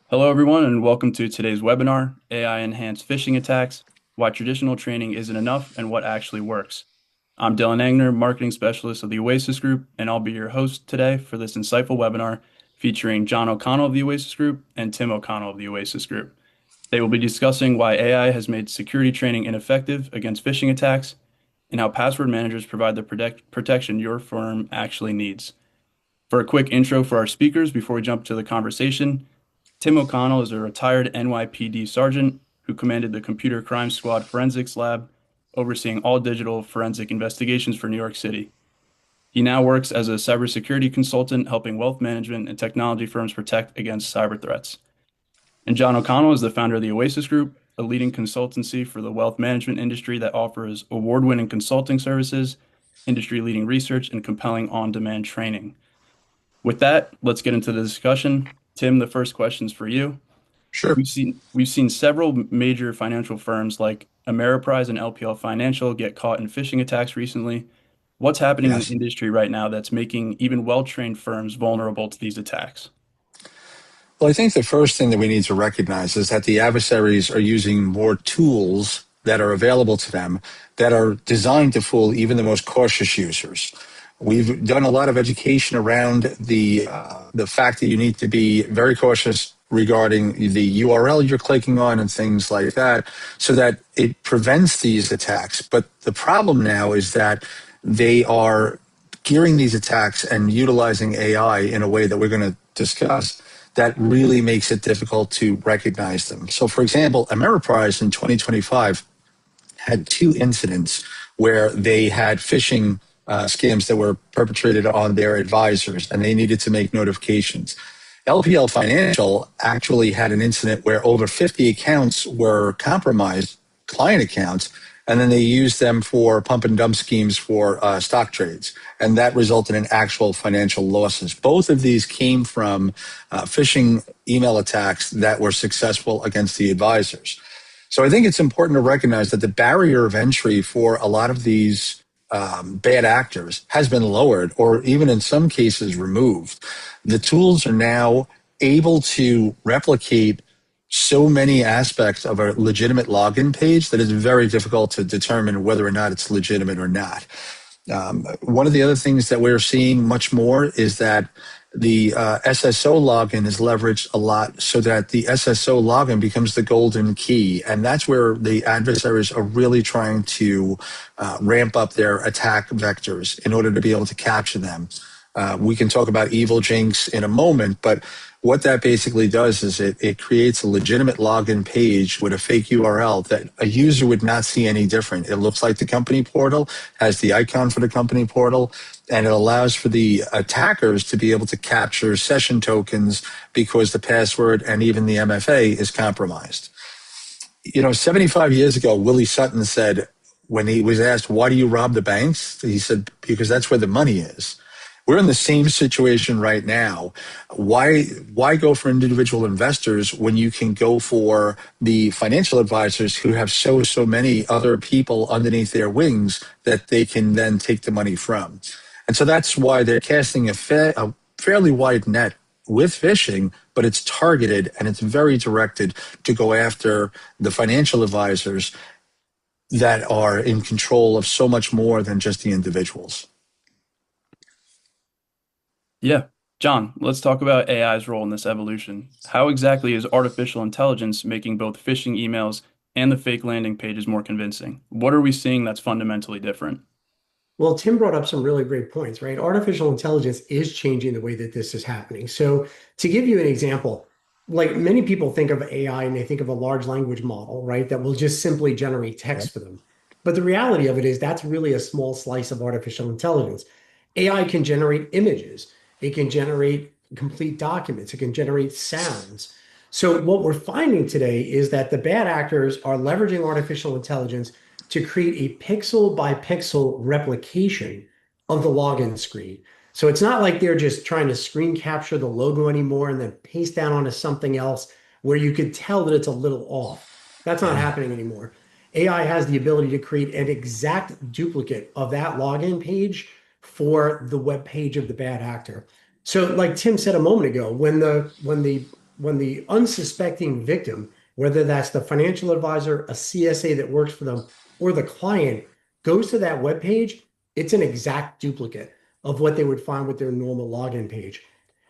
Hello, everyone, and welcome to today's webinar, AI-enhanced phishing attacks, why traditional training isn't enough and what actually works. I'm Dylan Angner, Marketing Specialist of the Oasis Group, and I'll be your host today for this insightful webinar featuring John O'Connell of the Oasis Group and Tim O'Connell of the Oasis Group. They will be discussing why AI has made security training ineffective against phishing attacks and how password managers provide the protection your firm actually needs. For a quick intro for our speakers before we jump to the conversation, Tim O'Connell is a retired NYPD sergeant who commanded the Computer Crime Squad Forensics Lab, overseeing all digital forensic investigations for New York City. He now works as a cybersecurity consultant, helping wealth management and technology firms protect against cyber threats. And John O'Connell is the founder of the Oasis Group, a leading consultancy for the wealth management industry that offers award-winning consulting services, industry-leading research, and compelling on-demand training. With that, let's get into the discussion. Tim, the first question's for you. Sure. We've seen several major financial firms like Ameriprise and LPL Financial get caught in phishing attacks recently. What's happening in the Yes. industry right now that's making even well-trained firms vulnerable to these attacks? Well, I think the first thing that we need to recognize is that the adversaries are using more tools that are available to them that are designed to fool even the most cautious users. We've done a lot of education around the fact that you need to be very cautious regarding the URL you're clicking on and things like that, so that it prevents these attacks. But the problem now is that they are gearing these attacks and utilizing AI in a way that we're going to discuss that really makes it difficult to recognize them. So, for example, Ameriprise in 2025 had two incidents where they had phishing scams that were perpetrated on their advisors, and they needed to make notifications. LPL Financial actually had an incident where over 50 accounts were compromised, client accounts, and then they used them for pump and dump schemes for stock trades. And that resulted in actual financial losses. Both of these came from phishing email attacks that were successful against the advisors. So I think it's important to recognize that the barrier of entry for a lot of these bad actors has been lowered, or even in some cases removed. The tools are now able to replicate so many aspects of a legitimate login page that it's very difficult to determine whether or not it's legitimate or not. One of the other things that we're seeing much more is that the SSO login is leveraged a lot so that the SSO login becomes the golden key. And that's where the adversaries are really trying to ramp up their attack vectors in order to be able to capture them. We can talk about evil jinx in a moment, but what that basically does is it creates a legitimate login page with a fake URL that a user would not see any different. It looks like the company portal, has the icon for the company portal, and it allows for the attackers to be able to capture session tokens because the password and even the MFA is compromised. 75 years ago, Willie Sutton said, when he was asked, why do you rob the banks? He said, because that's where the money is. We're in the same situation right now. Why go for individual investors when you can go for the financial advisors who have so many other people underneath their wings that they can then take the money from? And so that's why they're casting a fairly wide net with phishing, but it's targeted and it's very directed to go after the financial advisors that are in control of so much more than just the individuals. Yeah. John, let's talk about AI's role in this evolution. How exactly is artificial intelligence making both phishing emails and the fake landing pages more convincing? What are we seeing that's fundamentally different? Well, Tim brought up some really great points, right? Artificial intelligence is changing the way that this is happening. So, to give you an example, like many people think of AI and they think of a large language model, right? That will just simply generate text for them. But the reality of it is that's really a small slice of artificial intelligence. AI can generate images, it can generate complete documents, it can generate sounds. So, what we're finding today is that the bad actors are leveraging artificial intelligence to create a pixel by pixel replication of the login screen. So it's not like they're just trying to screen capture the logo anymore and then paste that onto something else where you could tell that it's a little off. That's not Yeah. happening anymore. AI has the ability to create an exact duplicate of that login page for the web page of the bad actor. So like Tim said a moment ago, when the when the unsuspecting victim, whether that's the financial advisor, a CSA that works for them, or the client, goes to that web page, it's an exact duplicate of what they would find with their normal login page.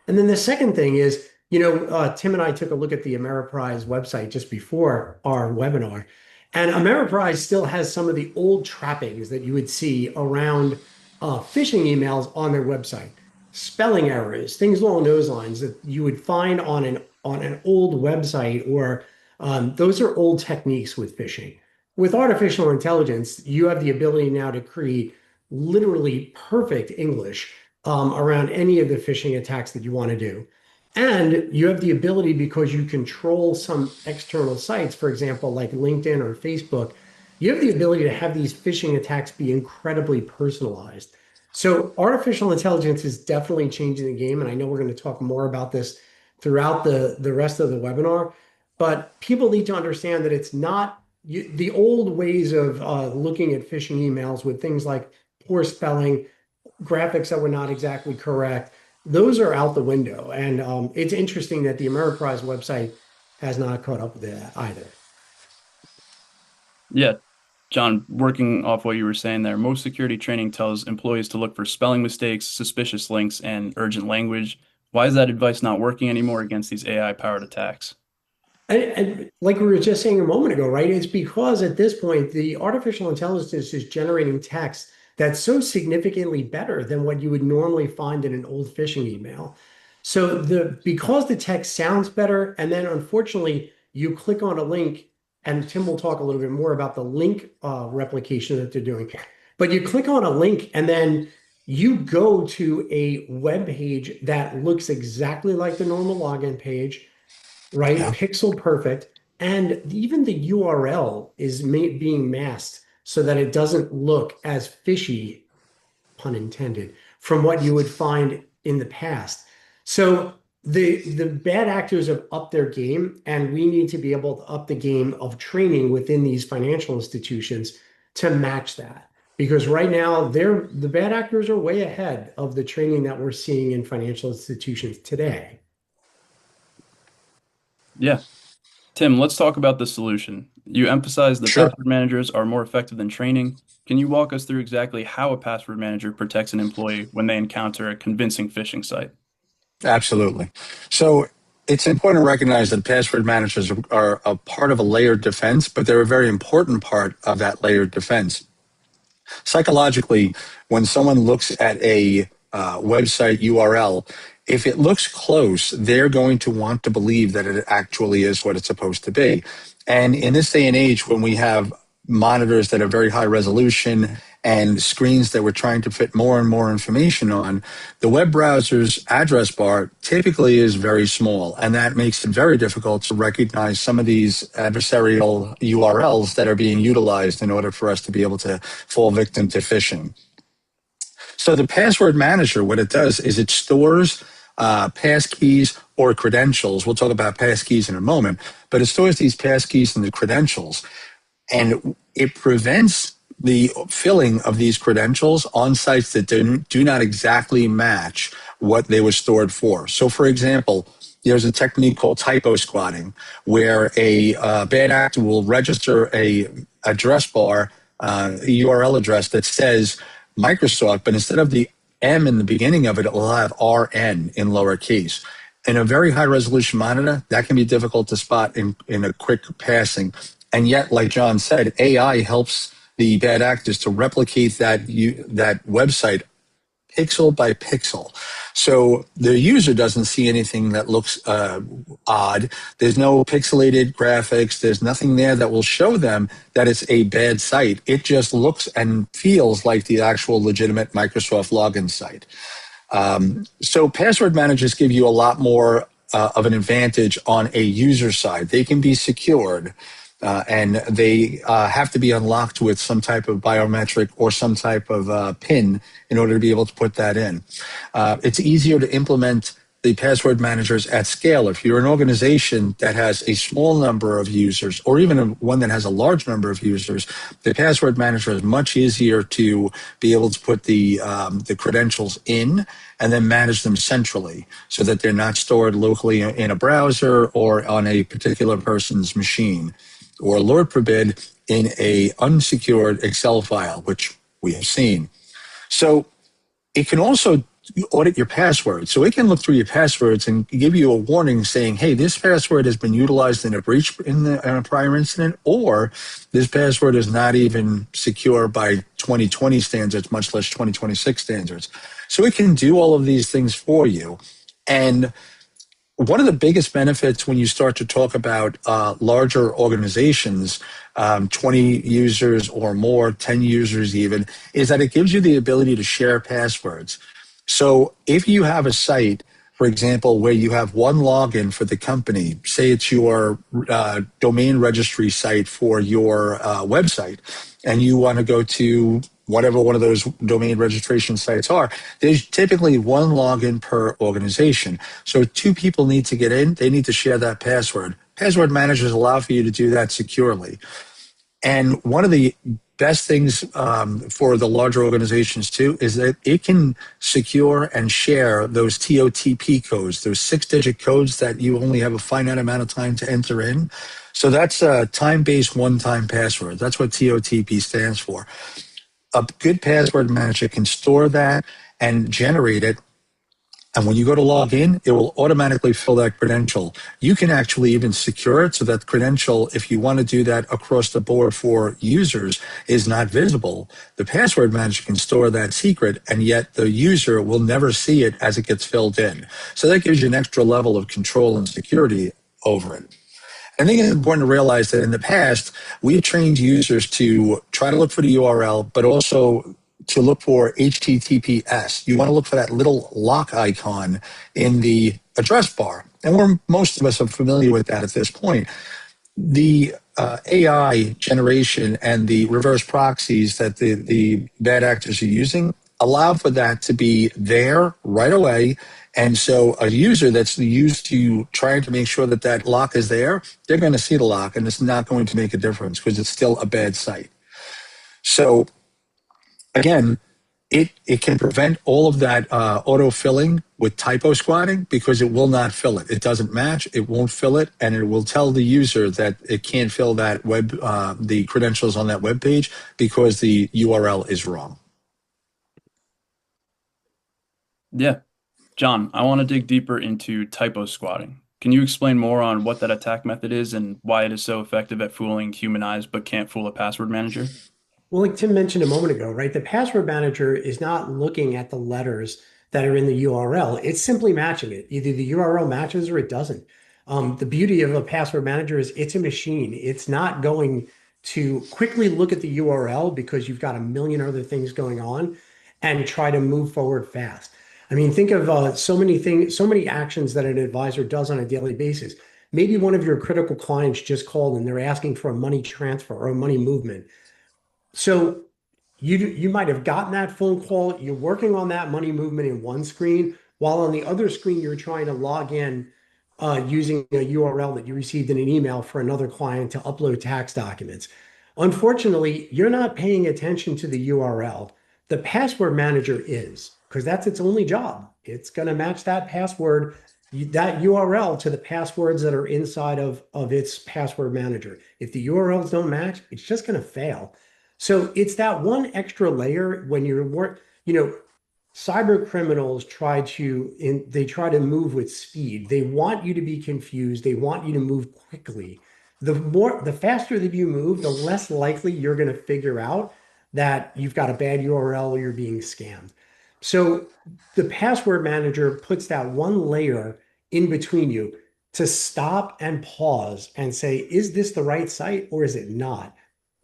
And then the second thing is, Tim and I took a look at the Ameriprise website just before our webinar, and Ameriprise still has some of the old trappings that you would see around phishing emails on their website, spelling errors, things along those lines that you would find on an old website, or those are old techniques with phishing. With artificial intelligence, you have the ability now to create literally perfect English around any of the phishing attacks that you want to do. And you have the ability, because you control some external sites, for example, like LinkedIn or Facebook, you have the ability to have these phishing attacks be incredibly personalized. So artificial intelligence is definitely changing the game. And I know we're going to talk more about this throughout the rest of the webinar, but people need to understand that it's not the old ways of looking at phishing emails with things like poor spelling, graphics that were not exactly correct. Those are out the window. And it's interesting that the Ameriprise website has not caught up with that either. Yeah, John, working off what you were saying there, most security training tells employees to look for spelling mistakes, suspicious links, and urgent language. Why is that advice not working anymore against these AI-powered attacks? And like we were just saying a moment ago, right? It's because at this point, the artificial intelligence is generating text that's so significantly better than what you would normally find in an old phishing email. So because the text sounds better, and then unfortunately you click on a link, and Tim will talk a little bit more about the link replication that they're doing. But you click on a link, and then you go to a web page that looks exactly like the normal login page, right? Yeah. Pixel perfect. And even the URL is being masked so that it doesn't look as fishy, pun intended, from what you would find in the past. So the bad actors have upped their game, and we need to be able to up the game of training within these financial institutions to match that. Because right now, the bad actors are way ahead of the training that we're seeing in financial institutions today. Yeah. Tim, let's talk about the solution. You emphasize that Sure. password managers are more effective than training. Can you walk us through exactly how a password manager protects an employee when they encounter a convincing phishing site? Absolutely. So it's important to recognize that password managers are a part of a layered defense, but they're a very important part of that layered defense. Psychologically, when someone looks at a website URL, if it looks close, they're going to want to believe that it actually is what it's supposed to be. And in this day and age, when we have monitors that are very high resolution and screens that we're trying to fit more and more information on, the web browser's address bar typically is very small, and that makes it very difficult to recognize some of these adversarial URLs that are being utilized in order for us to be able to fall victim to phishing. So the password manager, what it does is it stores passkeys or credentials. We'll talk about passkeys in a moment, but it stores these passkeys and the credentials, and it prevents the filling of these credentials on sites that do not exactly match what they were stored for. So, for example, there's a technique called typo squatting, where a bad actor will register a address bar, a URL address that says Microsoft, but instead of the M in the beginning of it, it will have RN in lowercase. In a very high resolution monitor, that can be difficult to spot in a quick passing. And yet, like John said, AI helps the bad actors to replicate that website pixel by pixel. So the user doesn't see anything that looks odd. There's no pixelated graphics. There's nothing there that will show them that it's a bad site. It just looks and feels like the actual legitimate Microsoft login site. So password managers give you a lot more of an advantage on a user side. They can be secured. And they have to be unlocked with some type of biometric or some type of PIN in order to be able to put that in. It's easier to implement the password managers at scale. If you're an organization that has a small number of users, or even one that has a large number of users, the password manager is much easier to be able to put the credentials in and then manage them centrally so that they're not stored locally in a browser or on a particular person's machine, or Lord forbid, in a unsecured Excel file, which we have seen. So it can also audit your password. So it can look through your passwords and give you a warning saying, hey, this password has been utilized in a breach in a prior incident, or this password is not even secure by 2020 standards, much less 2026 standards. So it can do all of these things for you. And one of the biggest benefits when you start to talk about larger organizations, 20 users or more, 10 users even, is that it gives you the ability to share passwords. So if you have a site, for example, where you have one login for the company, say it's your domain registry site for your website, and you want to go to whatever one of those domain registration sites are, there's typically one login per organization. So two people need to get in, they need to share that password. Password managers allow for you to do that securely. And one of the best things for the larger organizations too is that it can secure and share those TOTP codes, those 6-digit codes that you only have a finite amount of time to enter in. So that's a time-based one-time password. That's what TOTP stands for. A good password manager can store that and generate it. And when you go to log in, it will automatically fill that credential. You can actually even secure it so that credential, if you want to do that across the board for users, is not visible. The password manager can store that secret, and yet the user will never see it as it gets filled in. So that gives you an extra level of control and security over it. I think it's important to realize that in the past, we've trained users to try to look for the URL, but also to look for HTTPS. You want to look for that little lock icon in the address bar. And most of us are familiar with that at this point. The AI generation and the reverse proxies that the bad actors are using allow for that to be there right away. And so a user that's used to trying to make sure that that lock is there, they're going to see the lock, and it's not going to make a difference because it's still a bad site. So again, it can prevent all of that auto filling with typo squatting because it will not fill it. It doesn't match, it won't fill it, and it will tell the user that it can't fill that the credentials on that web page because the URL is wrong. Yeah. John, I want to dig deeper into typo squatting. Can you explain more on what that attack method is and why it is so effective at fooling human eyes but can't fool a password manager? Well, like Tim mentioned a moment ago, right? The password manager is not looking at the letters that are in the URL. It's simply matching it. Either the URL matches or it doesn't. The beauty of a password manager is it's a machine. It's not going to quickly look at the URL because you've got a million other things going on and try to move forward fast. I mean, think of so many things, so many actions that an advisor does on a daily basis. Maybe one of your critical clients just called and they're asking for a money transfer or a money movement. So you might have gotten that phone call. You're working on that money movement in one screen, while on the other screen you're trying to log in using a URL that you received in an email for another client to upload tax documents. Unfortunately, you're not paying attention to the URL. The password manager is, because that's its only job. It's going to match that password, that URL to the passwords that are inside of its password manager. If the URLs don't match, it's just going to fail. So it's that one extra layer when cyber criminals they try to move with speed. They want you to be confused. They want you to move quickly. The faster that you move, the less likely you're going to figure out that you've got a bad URL or you're being scammed. So the password manager puts that one layer in between you to stop and pause and say, is this the right site or is it not?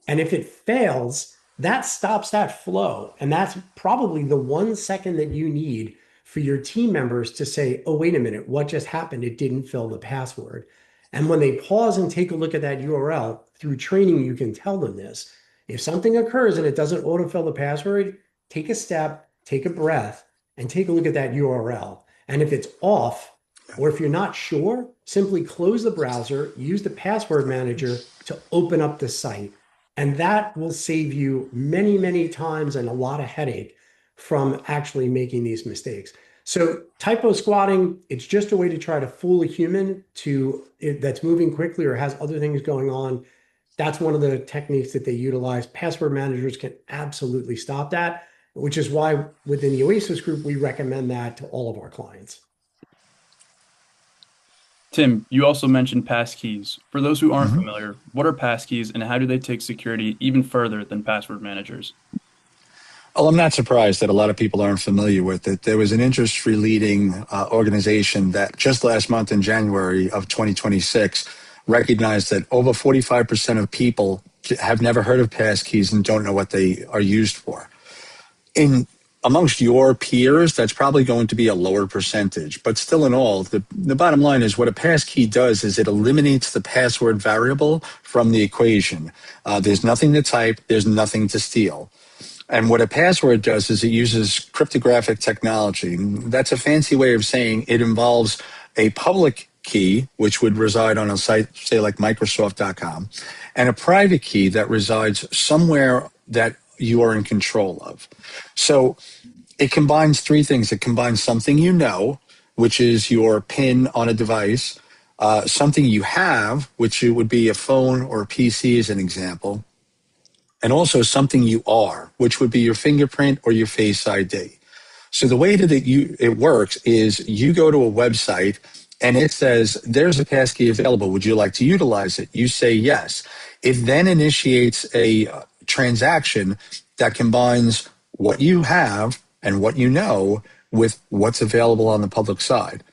And if it fails, that stops that flow. And that's probably the 1 second that you need for your team members to say, oh, wait a minute, what just happened? It didn't fill the password. And when they pause and take a look at that URL, through training, you can tell them this. If something occurs and it doesn't autofill the password, take a step, take a breath, and take a look at that URL. And if it's off, or if you're not sure, simply close the browser, use the password manager to open up the site. And that will save you many, many times and a lot of headache from actually making these mistakes. So typo squatting, it's just a way to try to fool a human that's moving quickly or has other things going on. That's one of the techniques that they utilize. Password managers can absolutely stop that, which is why within the Oasis group, we recommend that to all of our clients. Tim, you also mentioned passkeys. For those who aren't Mhm. familiar, what are passkeys and how do they take security even further than password managers? Well, I'm not surprised that a lot of people aren't familiar with it. There was an industry leading organization that just last month in January of 2026 recognized that over 45% of people have never heard of passkeys and don't know what they are used for. In amongst your peers, that's probably going to be a lower percentage. But still in all, the bottom line is what a passkey does is it eliminates the password variable from the equation. There's nothing to type, there's nothing to steal. And what a password does is it uses cryptographic technology. That's a fancy way of saying it involves a public key, which would reside on a site, say like Microsoft.com, and a private key that resides somewhere that you are in control of. So it combines three things. It combines something you know, which is your PIN on a device, something you have, which it would be a phone or a PC as an example, and also something you are, which would be your fingerprint or your face ID. So the way that it works is you go to a website and it says, there's a passkey available. Would you like to utilize it? You say yes. It then initiates a transaction that combines what you have and what you know with what's available on the public side.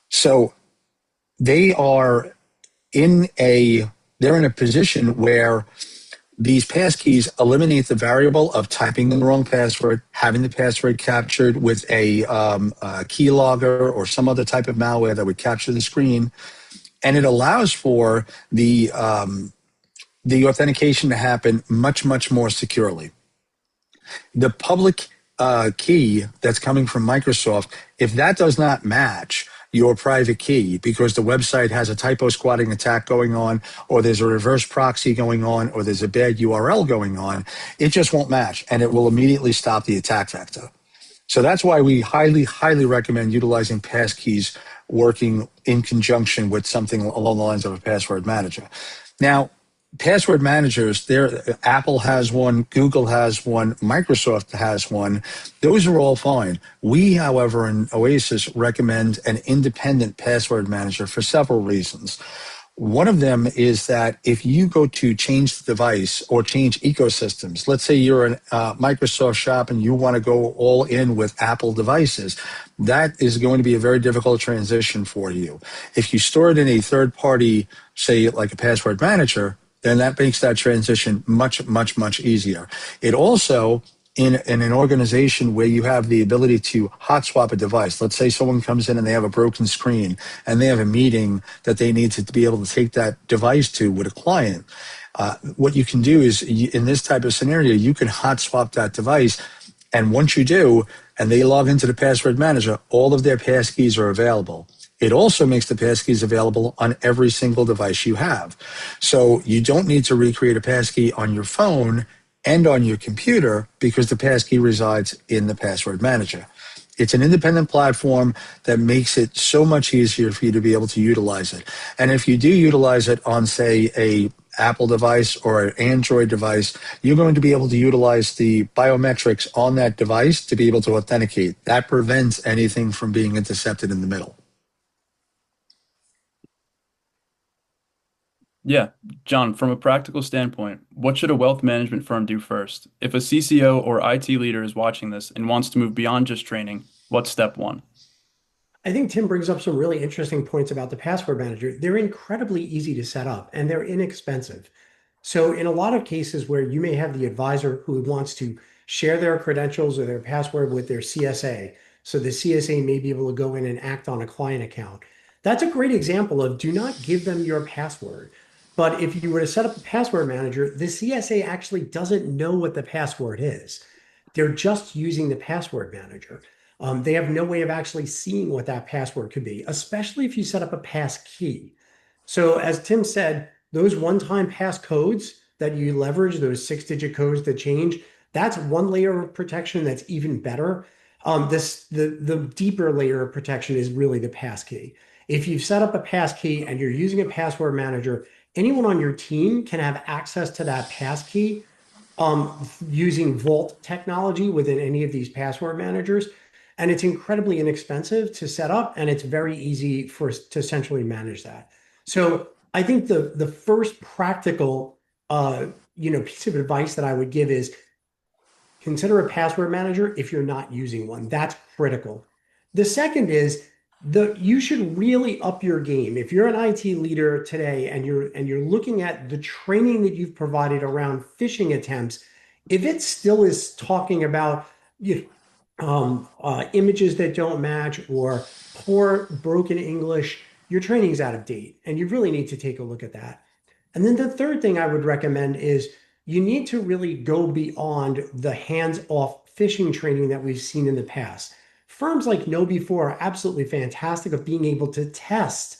So they are in a they're in a position where these passkeys eliminate the variable of typing in the wrong password, having the password captured with a keylogger or some other type of malware that would capture the screen, and it allows for the authentication to happen much much more securely. The public key that's coming from Microsoft, if that does not match your private key because the website has a typo squatting attack going on, or there's a reverse proxy going on, or there's a bad URL going on, it just won't match and it will immediately stop the attack vector. So that's why we highly, highly recommend utilizing passkeys working in conjunction with something along the lines of a password manager. Now, password managers, Apple has one, Google has one, Microsoft has one. Those are all fine. We, however, in Oasis recommend an independent password manager for several reasons. One of them is that if you go to change the device or change ecosystems, let's say you're a Microsoft shop and you want to go all in with Apple devices, that is going to be a very difficult transition for you. If you store it in a third party, say like a password manager, then that makes that transition much, much, much easier. It also in an organization where you have the ability to hot swap a device. Let's say someone comes in and they have a broken screen and they have a meeting that they need to be able to take that device to with a client. What you can do is in this type of scenario, you can hot swap that device. And once you do, and they log into the password manager, all of their passkeys are available. It also makes the passkeys available on every single device you have. So you don't need to recreate a passkey on your phone and on your computer because the passkey resides in the password manager. It's an independent platform that makes it so much easier for you to be able to utilize it. And if you do utilize it on, say, a Apple device or an Android device, you're going to be able to utilize the biometrics on that device to be able to authenticate. That prevents anything from being intercepted in the middle. Yeah, John, from a practical standpoint, what should a wealth management firm do first? If a CCO or IT leader is watching this and wants to move beyond just training, what's step one? I think Tim brings up some really interesting points about the password manager. They're incredibly easy to set up and they're inexpensive. So, in a lot of cases where you may have the advisor who wants to share their credentials or their password with their CSA, so the CSA may be able to go in and act on a client account. That's a great example of do not give them your password. But if you were to set up a password manager, the CSA actually doesn't know what the password is. They're just using the password manager. They have no way of actually seeing what that password could be, especially if you set up a pass key. So as Tim said, those one-time passcodes that you leverage, those six-digit codes that change, that's one layer of protection that's even better. The deeper layer of protection is really the passkey. If you've set up a passkey and you're using a password manager, anyone on your team can have access to that passkey using Vault technology within any of these password managers. And it's incredibly inexpensive to set up, and it's very easy for us to centrally manage that. So I think the first practical piece of advice that I would give is consider a password manager if you're not using one. That's critical. The second is you should really up your game. If you're an IT leader today and you're looking at the training that you've provided around phishing attempts, if it still is talking about images that don't match or poor broken English, your training's out of date, and you really need to take a look at that. And then the third thing I would recommend is you need to really go beyond the hands-off phishing training that we've seen in the past. Firms like KnowBe4 are absolutely fantastic at being able to test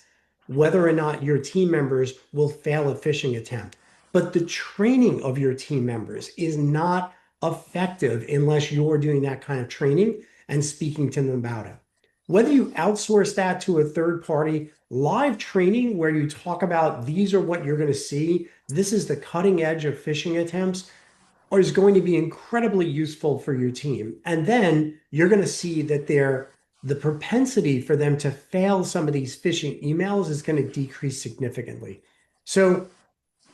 whether or not your team members will fail a phishing attempt. But the training of your team members is not effective unless you're doing that kind of training and speaking to them about it. Whether you outsource that to a third party, live training where you talk about these are what you're going to see, this is the cutting edge of phishing attempts, or is going to be incredibly useful for your team. And then you're going to see that the propensity for them to fail some of these phishing emails is going to decrease significantly. So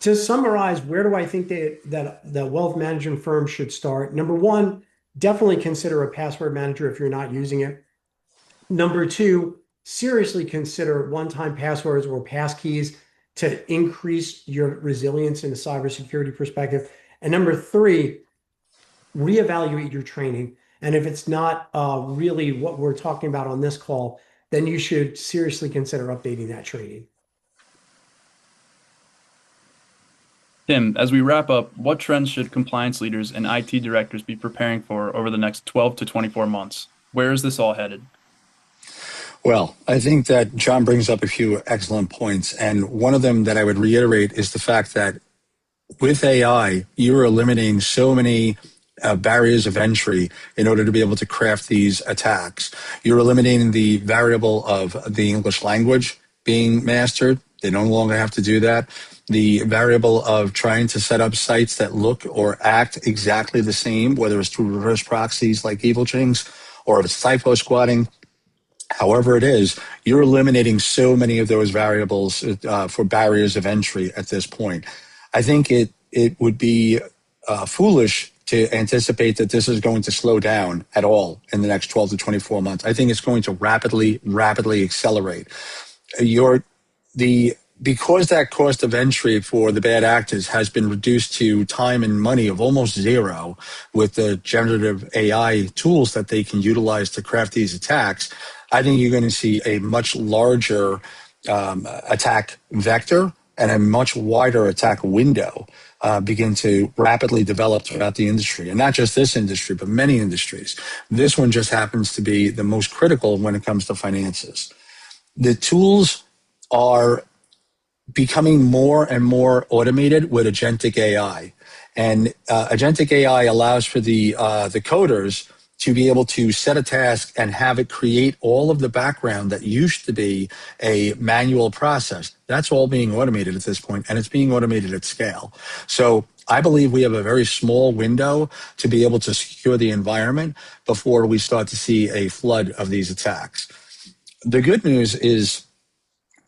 to summarize, where do I think that the wealth management firm should start? Number one, definitely consider a password manager if you're not using it. Number two, seriously consider one-time passwords or passkeys to increase your resilience in a cybersecurity perspective. And number three, reevaluate your training. And if it's not really what we're talking about on this call, then you should seriously consider updating that training. Tim, as we wrap up, what trends should compliance leaders and IT directors be preparing for over the next 12 to 24 months? Where is this all headed? Well, I think that John brings up a few excellent points. And one of them that I would reiterate is the fact that with AI, you're eliminating so many barriers of entry in order to be able to craft these attacks. You're eliminating the variable of the English language being mastered. They no longer have to do that. The variable of trying to set up sites that look or act exactly the same, whether it's through reverse proxies like EvilChings or if it's typo squatting. However it is, you're eliminating so many of those variables for barriers of entry at this point. I think it would be foolish to anticipate that this is going to slow down at all in the next 12 to 24 months. I think it's going to rapidly accelerate. Because that cost of entry for the bad actors has been reduced to time and money of almost zero with the generative AI tools that they can utilize to craft these attacks, I think you're going to see a much larger attack vector and a much wider attack window begin to rapidly develop throughout the industry. And not just this industry, but many industries. This one just happens to be the most critical when it comes to finances. The tools are becoming more and more automated with agentic AI. And agentic AI allows for the coders to be able to set a task and have it create all of the background that used to be a manual process. That's all being automated at this point, and it's being automated at scale. So I believe we have a very small window to be able to secure the environment before we start to see a flood of these attacks. The good news is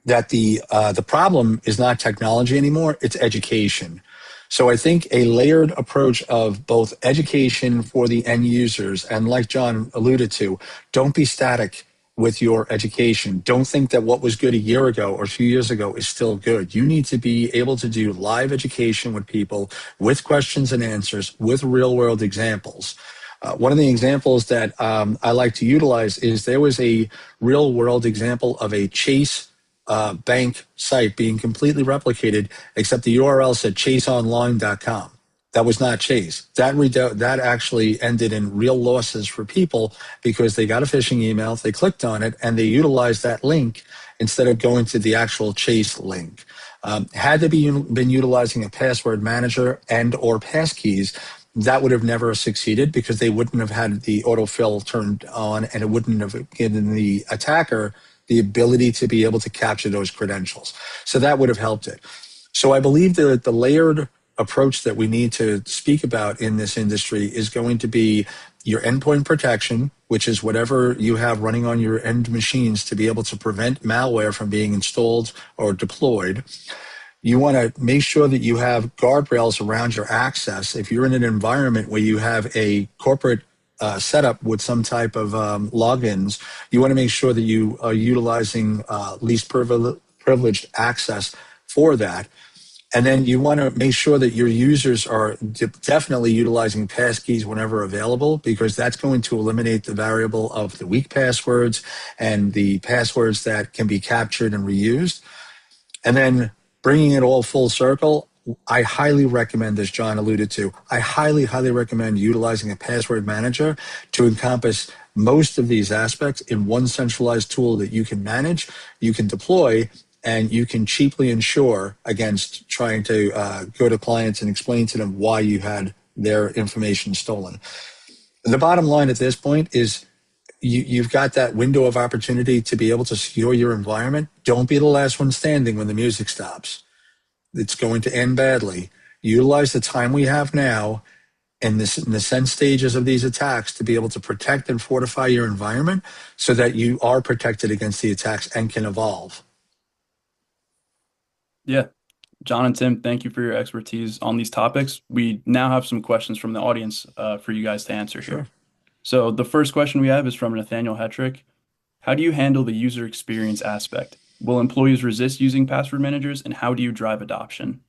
that the problem is not technology anymore, it's education. So I think a layered approach of both education for the end users, and like John alluded to, don't be static with your education. Don't think that what was good a year ago or a few years ago is still good. You need to be able to do live education with people, with questions and answers, with real world examples. One of the examples that I like to utilize is there was a real world example of a Chase bank site being completely replicated, except the URL said chaseonline.com. That was not Chase. That actually ended in real losses for people because they got a phishing email, they clicked on it, and they utilized that link instead of going to the actual Chase link. Had they been utilizing a password manager and or passkeys, that would have never succeeded because they wouldn't have had the autofill turned on, and it wouldn't have given the attacker the ability to be able to capture those credentials. So that would have helped it. So I believe that the layered approach that we need to speak about in this industry is going to be your endpoint protection, which is whatever you have running on your end machines to be able to prevent malware from being installed or deployed. You want to make sure that you have guardrails around your access. If you're in an environment where you have a corporate setup with some type of logins, you want to make sure that you are utilizing least privileged access for that. And then you want to make sure that your users are definitely utilizing passkeys whenever available, because that's going to eliminate the variable of the weak passwords and the passwords that can be captured and reused. And then bringing it all full circle, I highly recommend, as John alluded to, I highly, highly recommend utilizing a password manager to encompass most of these aspects in one centralized tool that you can manage, you can deploy, and you can cheaply insure against trying to go to clients and explain to them why you had their information stolen. The bottom line at this point is you've got that window of opportunity to be able to secure your environment. Don't be the last one standing when the music stops. It's going to end badly. Utilize the time we have now in the nascent stages of these attacks to be able to protect and fortify your environment so that you are protected against the attacks and can evolve. Yeah. John and Tim, thank you for your expertise on these topics. We now have some questions from the audience for you guys to answer here. Sure. So the first question we have is from Nathaniel Hetrick. How do you handle the user experience aspect? Will employees resist using password managers, and how do you drive adoption?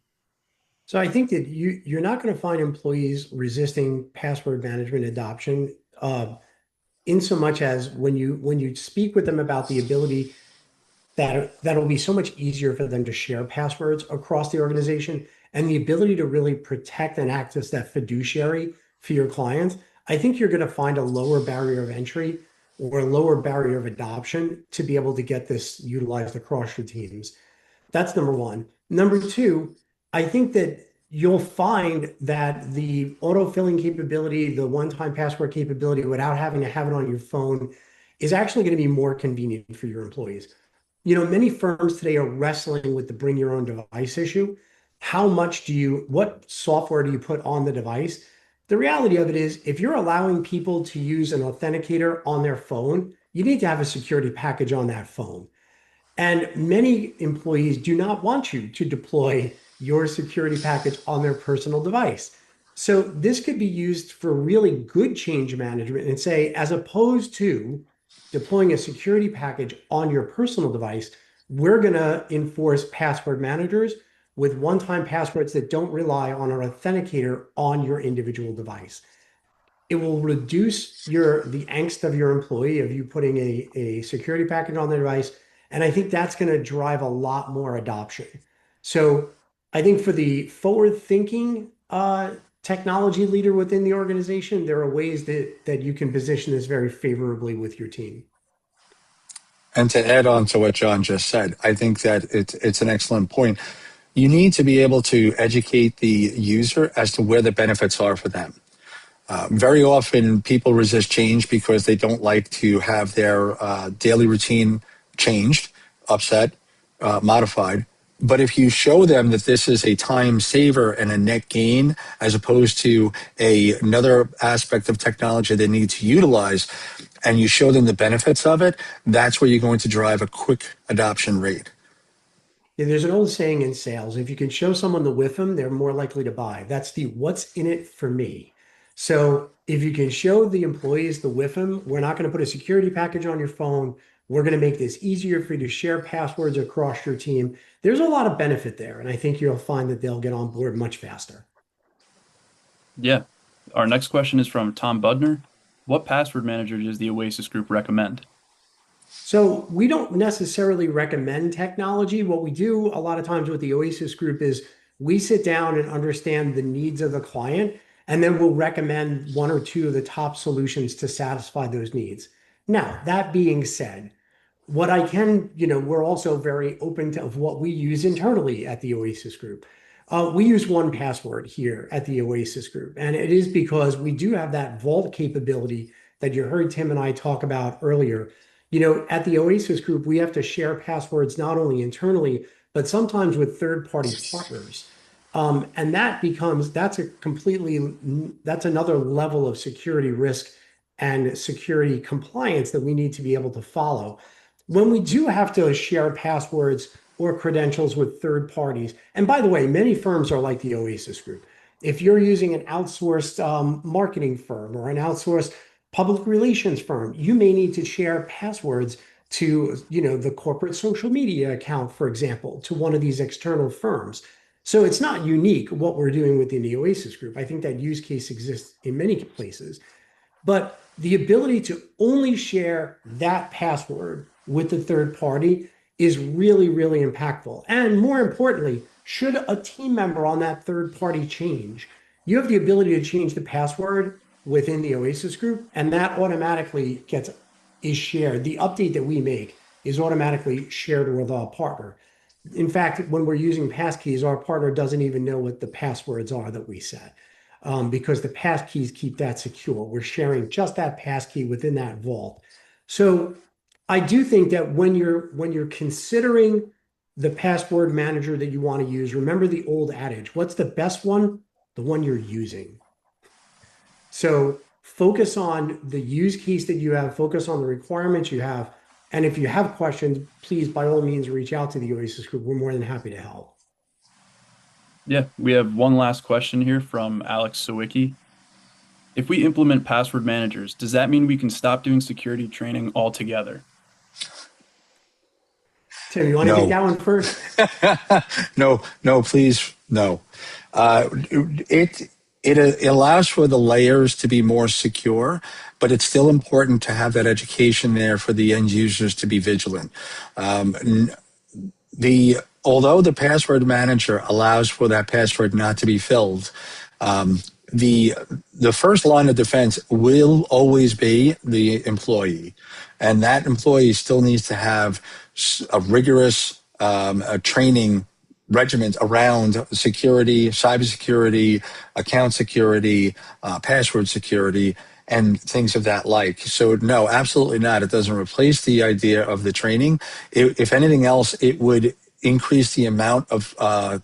So I think that you're not going to find employees resisting password management adoption, in so much as when you speak with them about the ability that'll be so much easier for them to share passwords across the organization and the ability to really protect and act as that fiduciary for your clients. I think you're going to find a lower barrier of entry or a lower barrier of adoption to be able to get this utilized across your teams. That's number one. Number two, I think that you'll find that the auto-filling capability, the one-time password capability, without having to have it on your phone, is actually going to be more convenient for your employees. Many firms today are wrestling with the bring your own device issue. What software do you put on the device? The reality of it is, if you're allowing people to use an authenticator on their phone, you need to have a security package on that phone. And many employees do not want you to deploy your security package on their personal device. So this could be used for really good change management and say, as opposed to deploying a security package on your personal device, we're going to enforce password managers with one-time passwords that don't rely on an authenticator on your individual device. It will reduce the angst of your employee of you putting a security package on their device. And I think that's going to drive a lot more adoption. So I think for the forward-thinking technology leader within the organization, there are ways that you can position this very favorably with your team. And to add on to what John just said, I think that it's an excellent point. You need to be able to educate the user as to where the benefits are for them. Very often, people resist change because they don't like to have their daily routine changed, upset, modified. But if you show them that this is a time saver and a net gain, as opposed to another aspect of technology they need to utilize, and you show them the benefits of it, that's where you're going to drive a quick adoption rate. Yeah, there's an old saying in sales, if you can show someone the whiffum, they're more likely to buy. That's the what's in it for me. So if you can show the employees the whiffum, we're not going to put a security package on your phone. We're going to make this easier for you to share passwords across your team. There's a lot of benefit there. And I think you'll find that they'll get on board much faster. Yeah. Our next question is from Tom Budner. What password manager does the Oasis Group recommend? So we don't necessarily recommend technology. What we do a lot of times with the Oasis group is We sit down and understand the needs of the client, and then we'll recommend one or two of the top solutions to satisfy those needs. Now, that being said, what I can, we're also very open to of what we use internally at the Oasis Group. We use 1Password here at the Oasis Group, and it is because we do have that vault capability that you heard Tim and I talk about earlier. At the Oasis Group, we have to share passwords not only internally, but sometimes with third-party partners. And that's another level of security risk and security compliance that we need to be able to follow when we do have to share passwords or credentials with third parties. And by the way, many firms are like the Oasis Group. If you're using an outsourced marketing firm or an outsourced public relations firm, you may need to share passwords to, the corporate social media account, for example, to one of these external firms. So it's not unique what we're doing within the Oasis Group. I think that use case exists in many places. But the ability to only share that password with the third party is really, really impactful. And more importantly, should a team member on that third party change, you have the ability to change the password within the Oasis group, and that automatically is shared. The update that we make is automatically shared with our partner. In fact, when we're using passkeys, our partner doesn't even know what the passwords are that we set because the passkeys keep that secure. We're sharing just that passkey within that vault. So I do think that when you're considering the password manager that you want to use, remember the old adage, what's the best one? The one you're using. So focus on the use case that you have, focus on the requirements you have. And if you have questions, please, by all means, reach out to the Oasis Group. We're more than happy to help. Yeah, we have one last question here from Alex Sawicki. If we implement password managers, does that mean we can stop doing security training altogether? Tim, you want to take No. that one first? No, no, please, no. It it allows for the layers to be more secure, but it's still important to have that education there for the end users to be vigilant. The Although the password manager allows for that password not to be filled, um, the the first line of defense will always be the employee, and that employee still needs to have a rigorous a training regiment around security, cybersecurity, account security, password security, and things of that like. So no, absolutely not. It doesn't replace the idea of the training. If anything else, it would increase the amount of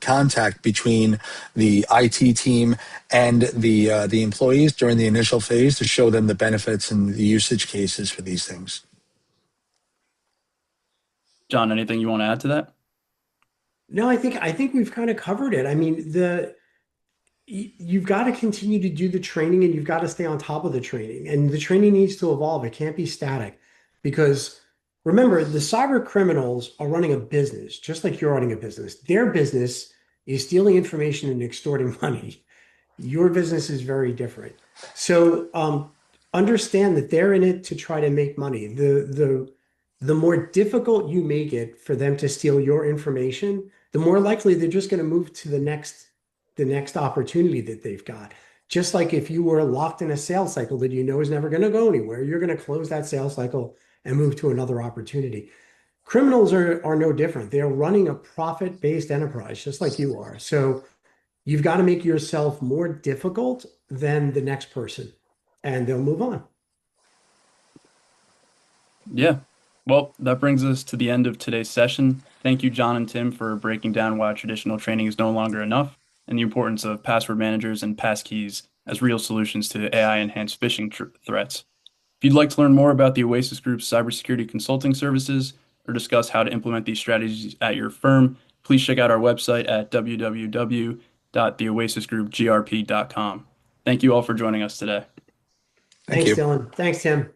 contact between the IT team and the employees during the initial phase to show them the benefits and the usage cases for these things. John, anything you want to add to that? No, I think we've kind of covered it. I mean, you've got to continue to do the training and you've got to stay on top of the training. And the training needs to evolve. It can't be static because remember, the cyber criminals are running a business, just like you're running a business. Their business is stealing information and extorting money. Your business is very different. So understand that they're in it to try to make money. The more difficult you make it for them to steal your information, the more likely they're just going to move to the next opportunity that they've got. Just like if you were locked in a sales cycle that you know is never going to go anywhere, you're going to close that sales cycle and move to another opportunity. Criminals are no different. They're running a profit-based enterprise, just like you are. So you've got to make yourself more difficult than the next person, and they'll move on. Yeah. Well, that brings us to the end of today's session. Thank you, John and Tim, for breaking down why traditional training is no longer enough and the importance of password managers and passkeys as real solutions to AI-enhanced phishing threats. If you'd like to learn more about the Oasis Group's cybersecurity consulting services or discuss how to implement these strategies at your firm, please check out our website at www.theoasisgroupgrp.com. Thank you all for joining us today. Thank Thanks, you. Dylan. Thanks, Tim.